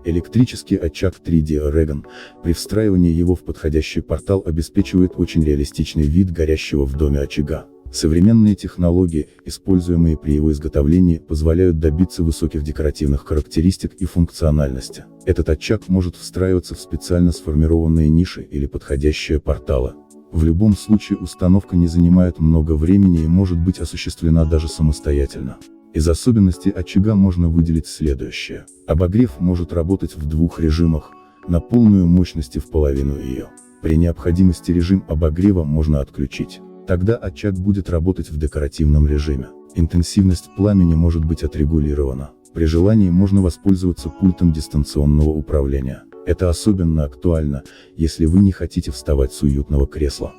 Электрический очаг 3D Oregon, при встраивании его в подходящий портал обеспечивает очень реалистичный вид горящего в доме очага. Современные технологии, используемые при его изготовлении, позволяют добиться высоких декоративных характеристик и функциональности. Этот очаг может встраиваться в специально сформированные ниши или подходящие порталы. В любом случае установка не занимает много времени и может быть осуществлена даже самостоятельно. Из особенностей очага можно выделить следующее. Обогрев может работать в двух режимах, на полную мощность и в половину ее. При необходимости режим обогрева можно отключить. Тогда очаг будет работать в декоративном режиме. Интенсивность пламени может быть отрегулирована. При желании можно воспользоваться пультом дистанционного управления. Это особенно актуально, если вы не хотите вставать с уютного кресла.